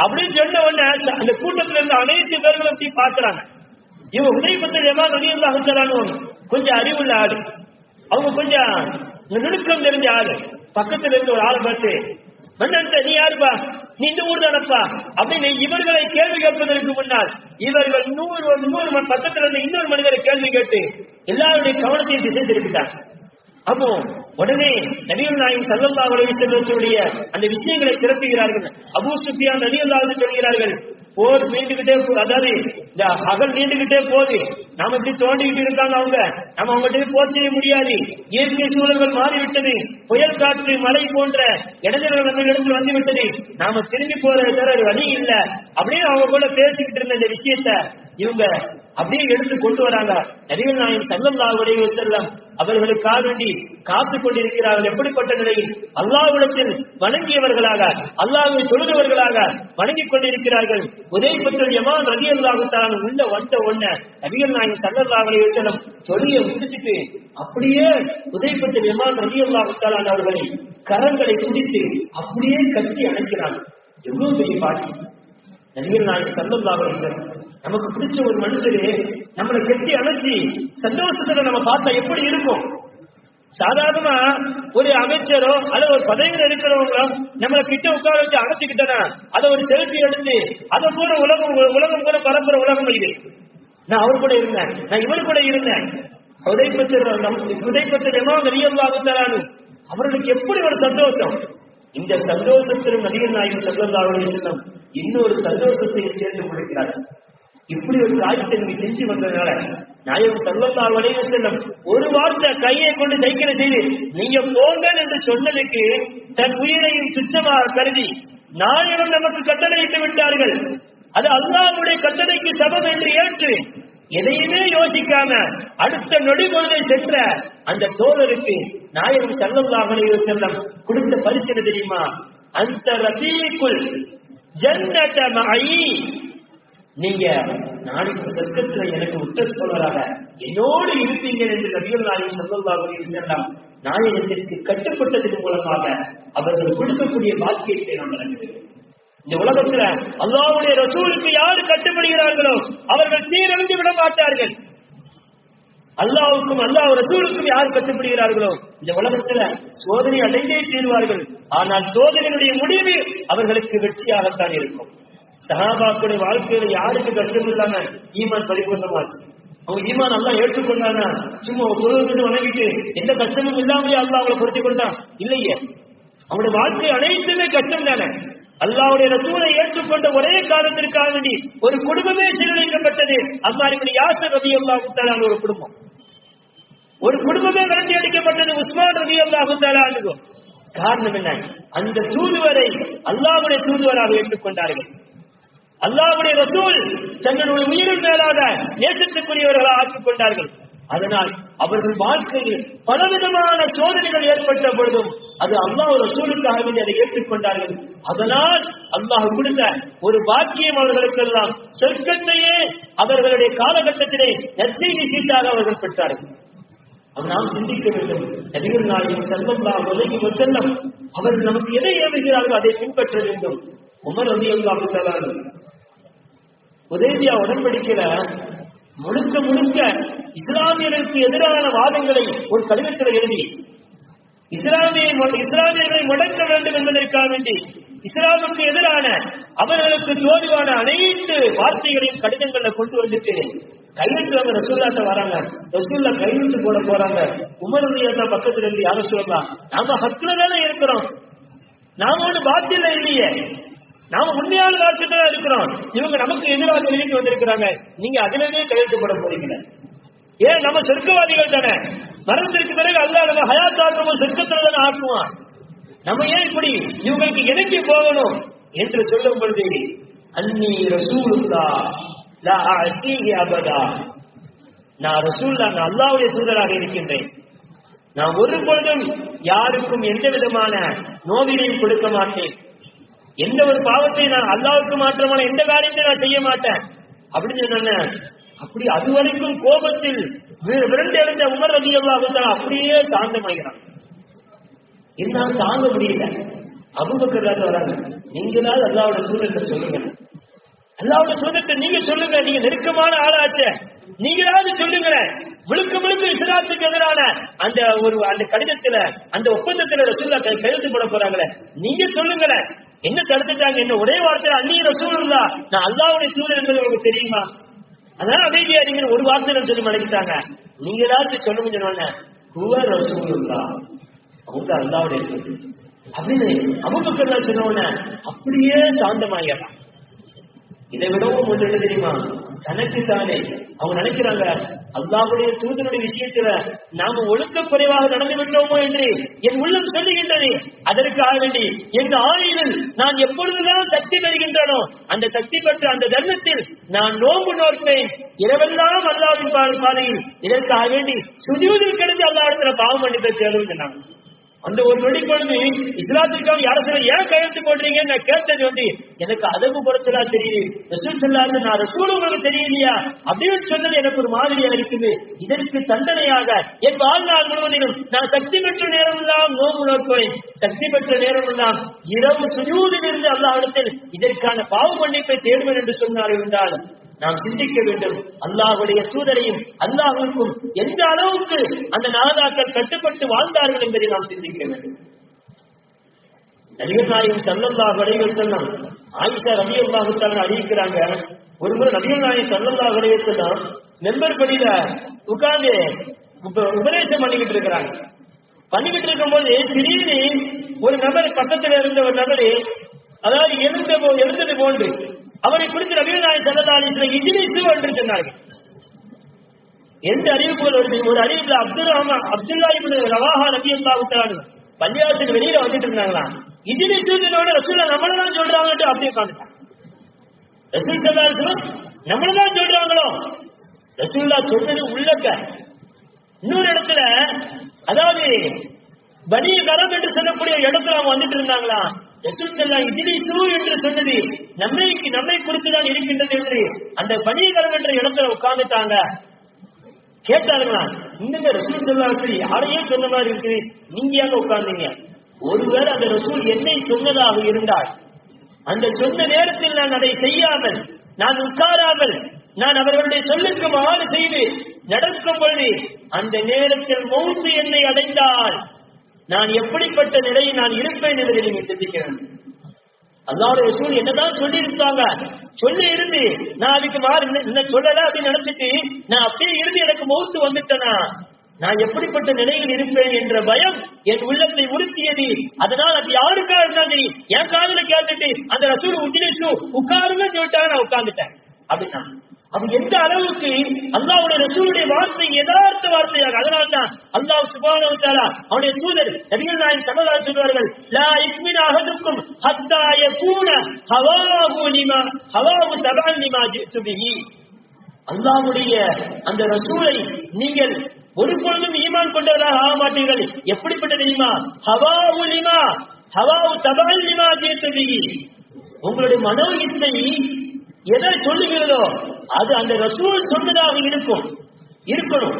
அப்படின்னு சொன்ன உடனே அந்த கூட்டத்தில் இருந்த அனைத்து பேர்களும் பார்க்கிறாங்க. இவங்க ஹுதைஃபத்துல் யமான் ரலியல்லாஹு தஆலா அன்ஹு கொஞ்சம் அறிவுள்ள ஆளு, அவங்க கொஞ்சம் நுணுக்கம் தெரிஞ்ச ஆளு. பக்கத்துல இருந்து ஒரு ஆளை பார்த்து, மன்னன் நீ யாருப்பா, நீ இந்த ஊர் தானப்பா அப்படின்னு இவர்களை கேள்வி கேட்பதற்கு முன்னால் இவர்கள் 100 பக்கத்துல இருந்து இன்னொரு மனிதரை கேள்வி கேட்டு எல்லாருடைய கவனத்தையும் திசை திருப்பிட்டாங்க. அப்போ உடனே நபிகள் நாயகம் ஸல்லல்லாஹு அலைஹி வஸல்லம் அந்த விஷயங்களை திரட்டுகிறார்கள். அபூ சுஃபியான் ரலியல்லாஹு அன்ஹு சொல்கிறார்கள், போர் நீண்டுகிட்டே, அதாவது இந்த அகல் நீண்டுகிட்டே போகுது, நாம இப்படி தோண்டிக்கிட்டு இருக்காங்க அவங்க, நம்ம அவங்ககிட்ட போர் செய்ய முடியாது, இயற்கை சூழல்கள் மாறிவிட்டது, புயல் காற்று மழை போன்ற இடைஞ்சல்கள் நம்ம இடத்துல வந்து விட்டது, நாம திரும்பி போறது தவிர வழி இல்லை அப்படின்னு அவங்க கூட பேசிக்கிட்டு இருந்த இந்த விஷயத்த இவங்க அப்படியே எடுத்து கொண்டு வராங்க. நபிகள் நாயகம் ஸல்லல்லாஹு அலைஹி வஸல்லம் அவர்களுக்காக வேண்டி காத்துக் கொண்டிருக்கிறார்கள். எப்படிப்பட்ட நிலையில் அல்லாஹ்விடத்தில் வணங்கியவர்களாக, அல்லாஹ்வை தொழுதவர்களாக வணங்கிக் கொண்டிருக்கிறார்கள். ஹுதைஃபத்துல் யமான் ரலியல்லாஹு தஆலா உள்ள வந்த உடனே நபிகள் நாயகம் ஸல்லல்லாஹு அலைஹி வஸல்லம் தொழிலை முடிச்சிட்டு அப்படியே ஹுதைஃபத்துல் யமான் ரலியல்லாஹு தஆலா அவர்களை கரங்களை பிடித்து அப்படியே கட்டி அணைக்கிறாங்க. எவ்வளவு பெரிய பாக்கி! நபிகள் நாயகம் ஸல்லல்லாஹு அலைஹி வஸல்லம் நமக்கு பிடிச்ச ஒரு மனுஷரே நம்மளை கட்டி அணைச்சி சந்தோஷத்துல நம்ம பார்த்தா எப்படி இருக்கும்? சாதாரணமா ஒரு அமைச்சரோ அல்லது ஒரு பதவியில் இருக்கிறவங்களோ நம்மளை கிட்ட உட்கார வச்சு அணைச்சுக்கிட்டனா அதை ஒரு செல்ஃபி எடுத்து அதை கூட உலகம் கூட பரப்புற உலகம் இது. நான் அவர் கூட இருந்தேன், நான் இவர் கூட இருந்தேன். ஹுதைஃபத்துல் யமான் ரலியல்லாஹு தஆலா அன்ஹு அவர்களுக்கு எப்படி ஒரு சந்தோஷம்! இந்த சந்தோஷத்திலும் நபிகள் நாயகம் ஸல்லல்லாஹு அலைஹி வஸல்லம் இன்னொரு சந்தோஷத்தையும் சேர்த்து கொடுக்கிறார்கள். இப்படி ஒரு காரியத்தை நீங்க செஞ்சு வந்ததுனால நாயகம் ஸல்லல்லாஹு அலைஹி வஸல்லம் ஒரு வார்த்தை கையை கொண்டு சைக்கிளை செய்து நீங்க போங்க என்று சொன்னதுக்கு தன் உயிரையும் துச்சமாக கருதி நாயகம் நமக்கு கட்டளையிட்டு விட்டார்கள், அது அல்லாஹ்வுடைய கட்டளைக்கு சமம் என்று ஏற்று எதையுமே யோசிக்காம அடுத்த நொடி பொழுதை சென்ற அந்த தோழருக்கு நாயகம் ஸல்லல்லாஹு அலைஹி வஸல்லம் கொடுத்த பரிசு என்ன தெரியுமா? அந்த ரஃபீக்குல் ஜன்னத மஇ, நீங்க நாளைக்கு சொர்க்கத்துல எனக்கு உத்தரவாக என்னோடு இருப்பீங்க என்று நபிகள் நாயகம் ஸல்லல்லாஹு அலைஹி வஸல்லம் நாயகத்திற்கு கட்டுப்பட்டதன் மூலமாக அவர்கள் கொடுக்கக்கூடிய வாக்கியத்தை நாம் வழங்குகிறோம். இந்த உலகத்துல அல்லாஹ்வுடைய ரசூலுக்கு யாரு கட்டுப்படுகிறார்களோ அவர்கள் சீரழிந்து விட மாட்டார்கள். அல்லாஹ்வுக்கும் அல்லாஹ் ரசூலுக்கும் யார் கட்டுப்படுகிறார்களோ இந்த உலகத்துல சோதனை அடைந்தே தீர்வார்கள். ஆனால் சோதனையுடைய முடிவு அவர்களுக்கு வெற்றியாகத்தான் இருக்கும். சஹாபாக்களுடைய வாழ்க்கையில யாருக்கு கஷ்டம் இல்லாம ஈமான் பரிபூர்ணமாச்சு. அவங்க ஈமான் அல்லாஹ் ஏற்றுக்கொண்டானா சும்மா தொழுது வணங்கிட்டு எந்த கஷ்டமும் இல்லாமலே அல்லாஹ் அவங்களை பொருத்திக் கொண்டான் இல்லையே. அவங்களுடைய வாழ்க்கை அனைத்துமே கஷ்டம் தானே. அல்லாஹ்வுடைய ரசூலை ஏற்றுக்கொண்ட ஒரே காரணத்திற்காக வேண்டி ஒரு குடும்பமே சீரழிக்கப்பட்டது. அம்மார் இப்னு யாஸிர் ரலியல்லாஹு தஆலா ஒரு குடும்பம், ஒரு குடும்பமே விரட்டி அடிக்கப்பட்டது. உஸ்மான் ரலியல்லாஹு தஆலா அன்ஹு. காரணம் என்ன? அந்த தூதுவரை அல்லாஹ்வுடைய தூதுவராக ஏற்றுக்கொண்டார்கள். அல்லாஹ்வுடைய ரசூல் தங்களுடைய உயிரின் மேலாக நேசத்துக்குரியவர்களாக ஆக்கிக் கொண்டார்கள். அதனால் அவர்கள் வாழ்க்கையில் பலவிதமான சோதனைகள் ஏற்பட்ட பொழுதும் அது அல்லாஹ் ரசூலுக்காக அதை ஏற்றுக்கொண்டார்கள். அதனால் அல்லாஹ் கொடுத்த ஒரு பாக்கியம் அவர்களுக்கெல்லாம் சொர்க்கத்தையே அவர்களுடைய காலகட்டத்திலே நற்செய்தி சீட்டாக அவர்கள் பெற்றார்கள். நாம் சிந்திக்க வேண்டும். நபிகள் நாயகம் ஸல்லல்லாஹு அலைஹி வஸல்லம் அவர்கள் நமக்கு எதை ஏவுகிறார்களோ அதை பின்பற்ற வேண்டும். உமர் ரலியல்லாஹு தஆலா ஹுதைபியா உடன்படிக்கையில முழுக்க முழுக்க இஸ்லாமியர்களுக்கு எதிரான வாதங்களை ஒரு கடிதத்தில் எழுதி இஸ்லாமியர்களை முடக்க வேண்டும் என்பதற்காக வேண்டி இஸ்லாமுக்கு எதிரான அவர்களுக்கு தோதுவான அனைத்து வார்த்தைகளையும் கடிதங்களை கொண்டு வந்துட்டு கையெழுத்து அவங்க ரசூல்லாட்ட வராங்க. ரசூல்லா கையெழுத்து போட போறாங்க. உமர் ரலியல்லாஹு பக்கத்துல இருந்து யார சொல்லலாம், நாம ஹக்ல தானே இருக்கிறோம், நாம ஒண்ணு பாத்தில இல்லையே, நாம உண்மையான வார்த்தைதான் இருக்கிறோம், இவங்க நமக்கு எதிராக எழுதி வந்திருக்கிறாங்க, நீங்க அதிலே கையெழுத்து போட போறீங்க. ஏன் நம்ம சொர்க்கவாதிகள் தானே, மரணத்திற்கு பிறகு அல்லாஹ் நம்ம ஹயாத் ஆக்குவோம், சொர்க்கத்துல தானே ஆக்குவான், நம்ம ஏன் இப்படி இவங்களுக்கு இறங்கி போகணும் என்று சொல்லும் பொழுது அன்னி ரசூலுல்லாஹ் லா அஸீஹி அபதா, நான் ரசூலுல்லாஹ், நான் அல்லாஹ்வுடைய தூதராக இருக்கின்றேன், நான் ஒரு பொழுதும் யாருக்கும் எந்த விதமான நோவினையும் கொடுக்க மாட்டேன், எந்த ஒரு பாவத்தை நான் அல்லாஹ்வுக்கு மாற்றமான எந்த காரியத்தை நான் செய்ய மாட்டேன் அப்படின்னு சொன்னேன். அப்படி அது வரைக்கும் கோபத்தில் விரண்டு எழுந்த உமர் ரலியல்லாஹு தஆலா அப்படியே சாந்தமாகிறான். என்னால தாங்க முடியல. அபூபக்கர் வராங்க, நீங்களாவது அல்லாஹ்வுடைய தூதர்கிட்ட சொல்லுங்க, அல்லாஹ்வுடைய தூதர்கிட்ட நீங்க சொல்லுங்க, நீங்க நெருக்கமான ஆளாச்சே, நீங்களாவது சொல்லுங்களேன். முழுக்க முழுக்க இஸ்லாத்துக்கு எதிரான அந்த கடிதத்துல அந்த ஒப்பந்தத்துல ரசூலுல்லாஹ் கையெழுத்து போட போறாங்களே, நீங்க சொல்லுங்களேன். என்ன தடுத்துட்டாங்க? என்ன ஒரே வார்த்தை அந்நிய ரசூலுல்லாஹ், நான் அல்லாஹ்வுடைய தூதர் என்பது உங்களுக்கு தெரியுமா? அதனால அமைதியா நீங்க ஒரு வார்த்தையில சொல்லி மடக்கிட்டாங்க. நீங்க ஏதாவது சொல்ல முடிஞ்சோன்னு ஹுவ ரசூலுல்லாஹ், அவங்க அல்லாஹ்வுடைய தூதர் அப்படின்னு அபூபக்கர் சொன்ன அப்படியே சாந்தமாயிடலாம். இதை விடவும் ஒன்று என்ன தெரியுமா? தனக்கு தானே அவங்க நினைக்கிறாங்க, அல்லாஹ்வுடைய தூதருடைய விஷயத்துல நாம ஒழுக்க குறைவாக நடந்து விட்டோமோ என்று என் உள்ளம் சொல்லுகின்றது. அதற்காக வேண்டி என் ஆயுளில் நான் எப்பொழுதுதான் சக்தி பெறுகின்றனோ அந்த சக்தி பெற்ற அந்த தர்மத்தில் நான் நோன்பு நோற்பேன், இரவெல்லாம் அல்லாஹ்வின் பாதையில். இதற்காக வேண்டி சுஜூதில் கிடந்து அல்லாஹ்விடத்துல பாவம் மன்னிப்பை தேடுகின்றாங்க. அந்த ஒரு நொடிப்பொழுது இஸ்லாத்திற்காக யார சொல்ல ஏன் கையெழுத்து போடுறீங்கன்னு நான் கேட்டது எனக்கு அதவு குறைச்சலா தெரியுது. ரசூல் சொல்லாரு, நான் ரசூல் உங்களுக்கு தெரியலையா அப்படின்னு சொன்னது எனக்கு ஒரு மாதிரியா இருக்குது. இதற்கு தண்டனையாக என் வாழ்நாள் முழுவதிலும் நான் சக்தி பெற்ற நேரம் எல்லாம் நோம்பு நோக்குவேன், சக்தி பெற்ற நேரம் எல்லாம் இரவு சுஜூதில் இருந்து அல்லாஹ்விடத்தில் இதற்கான பாவ மன்னிப்பை தேடுவேன் என்று சொன்னார். என்றால் நாம் சிந்திக்க வேண்டும், அல்லாஹ்வுடைய தூதரையும் அல்லாஹ்வுக்கும் எந்த அளவுக்கு அந்த நாதாக்கள் கட்டுப்பட்டு வாழ்ந்தார்கள் என்பதை நாம் சிந்திக்க வேண்டும். நபிகள் நாயகம் ஸல்லல்லாஹு அலைஹி வஸல்லம் ஆயிஷா ரலியல்லாஹு தஆலா அறிவிக்கிறாங்க, ஒரு முறை நபிகள் நாயகம் ஸல்லல்லாஹு அலைஹி வஸல்லம் மெம்பர் படியில உட்கார்ந்து உபதேசம் பண்ணிக்கிட்டு இருக்கிறாங்க. பண்ணிக்கிட்டு இருக்கும்போது திடீர்னு ஒரு நபர் பக்கத்தில் இருந்த ஒரு நபர் அதாவது எழுந்தது போன்று அவரை குறித்து நபிகள் நாயகம் ஸல்லல்லாஹு அலைஹி வஸல்லம் இஜ்லிஸு என்று சொன்னார்கள். எந்த அறிவிப்புகள் வருது? ஒரு அறிவிப்புல அப்துல்லா இப்னு ரவாஹா ரலியல்லாஹு தஆலா பள்ளியாசத்துக்கு வெளியில வந்துட்டு இருந்தாங்களா, இஜ்லிஸுனோட ரசூலுல்லாஹ் நம்மள தான் சொல்றாங்கன்னு அப்படியே காமிட்டாங்க. ரசூல் ஸல்லல்லாஹு அலைஹி வஸல்லம் நம்மள தான் சொல்றாங்களோ, ரசூலுல்லாஹ் சொன்னது உள்ளக்க. இன்னொரு இடத்துல அதாவது பனி கரம் என்று சொல்லக்கூடிய இடத்துல அவங்க வந்துட்டு இருந்தாங்களா, ரசூல் ஸல்லல்லாஹு இஜ்லிஸு என்று சொன்னது நம்மை குறித்துதான் இருக்கின்றது என்று அந்த பனி கரம் என்ற இடத்துல உட்கார்ந்துட்டாங்க. கேட்டாங்களா, இந்த ரசூல் ஸல்லல்லாஹு அலைஹி வஸல்லம் யாரையே சொன்ன மாதிரி இருக்கு, நீங்க ஏங்க உட்கார்ந்தீங்க? ஒருவேளை அந்த ரசூல் என்னை சொன்னதாக இருந்தால் அந்த சொன்ன நேரத்தில் நான் அதை செய்யாமல் நான் உட்காராமல் நான் அவர்களுடைய சொல்லுக்கு மாறு செய்து நடக்கும் பொழுது அந்த நேரத்தில் மௌத்து என்னை அடைந்தால் நான் எப்படிப்பட்ட நிலையில் நான் இருப்பேன் என்பதை நீங்க சிந்திக்கிறேன். அல்லாஹ்வுடைய ரசூல் என்னதான் சொல்லி இருக்காங்க, சொல்லி இருந்து நான் அதுக்கு மாறு என்ன சொல்லல அப்படின்னு நினைச்சிட்டு நான் அப்படியே இருந்து எனக்கு மௌத்து வந்துட்டேனா நான் எப்படிப்பட்ட நிலையில் இருப்பேன் என்ற பயம் என் உள்ளத்தை உறுத்தியது. அதனால் அது யாருக்காக இருந்தாலும் சரி என் காதுல கேட்டுட்டு அந்த ரசூல் உட்காருங்க சொல்லிட்டாங்க, நான் உட்கார்ந்துட்டேன் அப்படின்னா அது எந்த அளவுக்கு அல்லாஹ்வுடைய ரசூலுடைய வார்த்தை யதார்த்த வார்த்தையாக. அதனால்தான் அல்லாஹ் சுப்ஹானஹு வ தஆலா அவருடைய தூதர் நபிகள் நாயகம் ஸல்லல்லாஹு அலைஹி வஸல்லம் சொல்வார்கள், லா யுக்மினு அஹதுக்கும் ஹத்தா யகூன ஹவாஹு தபஅன் லிமா ஜிது பிஹி. அல்லாஹ்வுடைய அந்த ரசூலை நீங்கள் ஒரு பொழுதும் ஈமான் கொண்டவராக ஆக மாட்டீர்கள். எப்படிப்பட்ட தெரியுமா? ஹவாஹு தபஅன் லிமா ஜிது பிஹி. உங்களுடைய மனோ இச்சை எதை சொல்லுகிறதோ அது அந்த ரசூல் சொன்னதாக இருக்கணும்.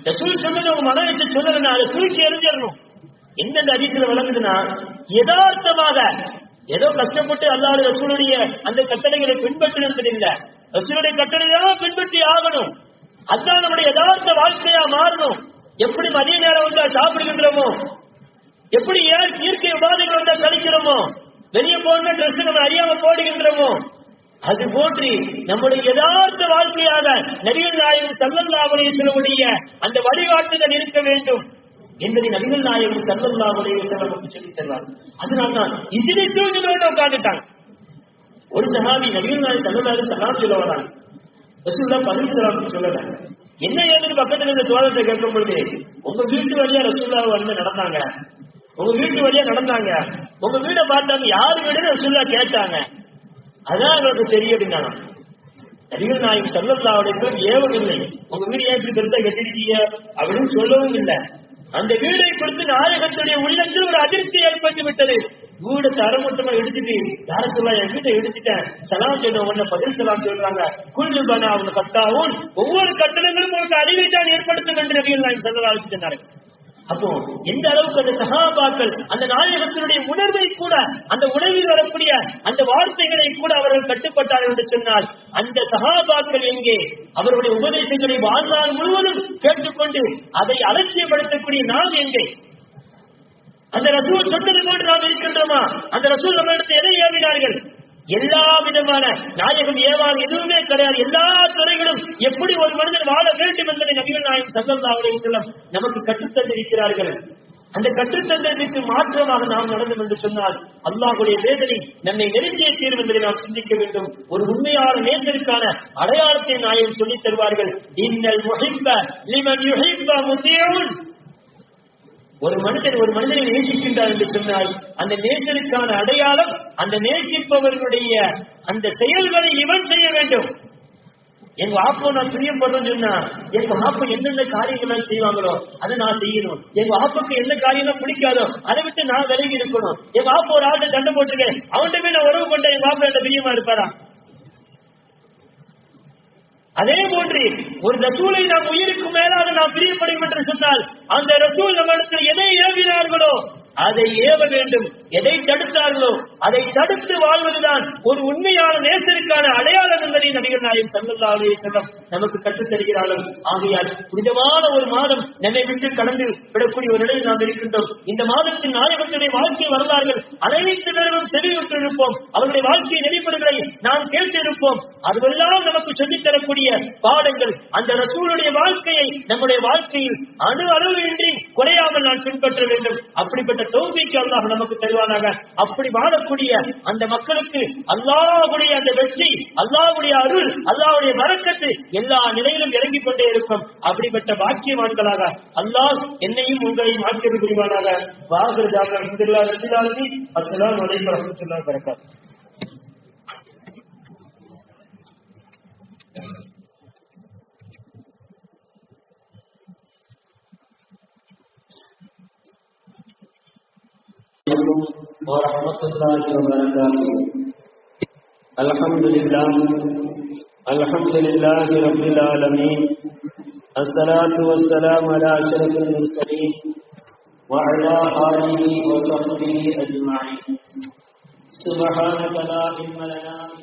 ரசூல் சொன்னது உங்க மன இச்சை சொல்லலன்னா அதை தூக்கி எறிஞ்சிடணும். எந்தெந்த ஹதீஸ்ல விளங்குதுன்னா யதார்த்தமாக ஏதோ கஷ்டப்பட்டு அல்லாஹ்வுடைய ரசூலுடைய அந்த கட்டளைகளை பின்பற்றணும் இல்லை, ரசூலுடைய கட்டளைதான் பின்பற்றி ஆகணும். அதுதான் நம்முடைய யதார்த்த வாழ்க்கையா மாறணும். எப்படி மதிய நேரம் வந்தா சாப்பிடுகின்றோமோ, எப்படி இயற்கை உபாதைகள் வந்தா கழிக்கிறோமோ, வெளியே போன ட்ரெஸ் நம்ம அறியாம போடுகின்றோமோ, அது போன்று நம்முடைய யதார்த்த வாழ்க்கையாக நபிகள் நாயகம் ஸல்லல்லாஹு அலைஹி வஸல்லம் அந்த வழிகாட்டுதல் இருக்க வேண்டும் என்பதை நபிகள் நாயகம் ஸல்லல்லாஹு அலைஹி வஸல்லம் சொல்லித் தருவார். அதனால்தான் இஜ்லிஸுனோட உட்கார்ந்துட்டாங்க. ஒரு சஹாபி நபிகள் நாயகம் ஸல்லல்லாஹு அலைஹி வஸல்லம் சொல்ல வராங்க, ரசூலுல்லாஹ் பதில் சலாம் சொல்லல. என்ன ஏதுன்னு பக்கத்துல இருந்த தோழத்தை கேட்கும் பொழுது, உங்க வீட்டு வழியா ரசூலுல்லாஹ் வந்து நடந்தாங்க, உங்க வீட்டு வழியா நடந்தாங்க, உங்க வீடை பார்த்தாங்க, யாரு வீடுன்னு ரசூலுல்லாஹ் கேட்டாங்க, அதான் அவருக்கு தெரியும் அப்படின்னா. நபிகள் நாயகம் ஸல்லல்லாஹு அலைஹி வஸல்லம் ஏவவில்லை, உங்க வீடு ஏன் இப்படி பெருசா கட்டிருக்கீங்க அப்படின்னு சொல்லவும் இல்லை. அந்த வீடை கொடுத்து நாயகத்துடைய உள்ளத்தில் ஒரு அதிர்ச்சி ஏற்பட்டு விட்டது. வீடை தரமட்டமா எடுத்துட்டு யார சொல்லலாம், என் வீட்டை எடுத்துட்டேன் சலாம் சொல்ல உடனே பதில் சலாம் சொல்றாங்க. குல்லு பனா அவங்க கத்தாவும் ஒவ்வொரு கட்டணங்களும் உங்களுக்கு அழிவைத்தான் ஏற்படுத்தும் என்று நபிகள் நாயகம் ஸல்லல்லாஹு அலைஹி வஸல்லம் சொன்னார்கள். அப்போ எந்த அளவுக்கு அந்த சஹாபாக்கள் அந்த நாயகத்தினுடைய உணர்வை கூட, அந்த உணர்வில் வரக்கூடிய அந்த வார்த்தைகளை கூட அவர்கள் கட்டுப்பட்டார்கள் என்று சொன்னால், அந்த சஹாபாக்கள் எங்கே? அவருடைய உபதேசங்களை வாழ்நாள் முழுவதும் கேட்டுக்கொண்டு அதை அலட்சியப்படுத்தக்கூடிய நாம் எங்கே? அந்த ரசூல் சொன்னது போன்று நாம் இருக்கின்றோமா? அந்த ரசூல் நம்மிடத்தில் எதை ஏவினார்கள்? எல்லா விதமான நாயகம் ஏவாது எதுவுமே கிடையாது. எல்லா துறைகளும் எப்படி ஒரு மனிதன் வாழ வேண்டும் என்பதை நபிகள் நாயகம் ஸல்லல்லாஹு அலைஹி வஸல்லம் நமக்கு கற்றுத்தந்திருக்கிறார்கள். அந்த கற்றுத்தந்ததற்கு மாற்றமாக நாம் நடந்தோம் என்று சொன்னால் அல்லாஹ்வுடைய வேதனை நம்மை நெருங்கிய தீர்வு என்பதை நாம் சிந்திக்க வேண்டும். ஒரு உண்மையான நேசருக்கான அடையாளத்தை நாயகம் சொல்லித் தருவார்கள். இன்னல் முஹிப்ப லிமன் யுஹிப்ப முதீஉன். ஒரு மனிதனை நேசிக்கின்றார் என்று சொன்னால் அந்த நேசருக்கான அடையாளம் அந்த நேசிப்பவர்களுடைய அந்த செயல்களை இவன் செய்ய வேண்டும். எங்க ஆப்போ நான் பிரியப்படுறேன்னு சொன்னா எங்க ஆப்ப எந்தெந்த காரியங்கள் செய்வாங்களோ அதை நான் செய்யணும். எங்க ஆப்புக்கு எந்த காரியம் பிடிக்காதோ அதை விட்டு நான் விலகி இருக்கணும். எங்க ஆப்போ ஒரு ஆட்டை சண்டை போட்டிருக்கேன், அவன்கிட்ட நான் உறவு கொண்ட எங்க ஆப்ப என்ற பிரியமா இருப்பாரா? அதே போன்று ஒரு ரசூலை நாம் உயிருக்கு மேலாக நாம் பிரியப்படும் என்று சொன்னால் அந்த ரசூல் நம்மிடத்தில் எதை ஏவினார்களோ அதை ஏவ வேண்டும். எதை தடுத்தார்களோ அதை தடுத்து வாழ்வதுதான் ஒரு உண்மையான நேசருக்கான அடையாளம் என்பதை நபிகள் நாயகம் ஸல்லல்லாஹு அலைஹி வஸல்லம் நமக்கு கற்றுத் தருகிறார்கள். ஆகையால் புனிதமான ஒரு மாதம் நம்மை விட்டு கடந்து விடக்கூடிய ஒரு நிலையில் நாம் இருக்கின்றோம். இந்த மாதத்தின் நாயகத்துடைய வாழ்க்கை வரலாறுகள் அனைத்து பேரும் செவியுற்று இருப்போம். அவருடைய வாழ்க்கை நெறிப்படுகளை நாம் கேட்டிருப்போம். அதுவெல்லாம் நமக்கு சொல்லித் தரக்கூடிய பாடங்கள். அந்த ரசூலுடைய வாழ்க்கையை நம்முடைய வாழ்க்கையில் அணு அளவின்றி குறையாமல் நான் பின்பற்ற வேண்டும். அப்படிப்பட்ட தௌஃபீக் அல்லாஹ் நமக்கு தருவானாக. அப்படி வாழக்கூடிய அந்த மக்களுக்கு அல்லாஹ்வுடைய அந்த வெற்றி, அல்லாஹ்வுடைய அருள், அல்லாஹ்வுடைய பரக்கத்து எல்லா நிலையிலும் இறங்கிக் கொண்டே இருக்கும். அப்படிப்பட்ட பாக்கியவான்களாக அல்லாஹ் என்னையும் உங்களையும் ஆக்கிரமி புரிவானாக. வாஹிரு தஅவானா அல்ஹம்துலில்லாஹி ரப்பில் ஆலமீன். அஸ்ஸலாமு அலைக்கும் வரஹ்மத்துல்லாஹி வபரகாத்துஹு. warahmatullahi wabarakatuh. Alhamdulillahi rabbil alamin. Assalatu wassalamu ala asyrafil mursalin wa ala alihi wa sahbihi ajma'in. Subhanaka la ilma lana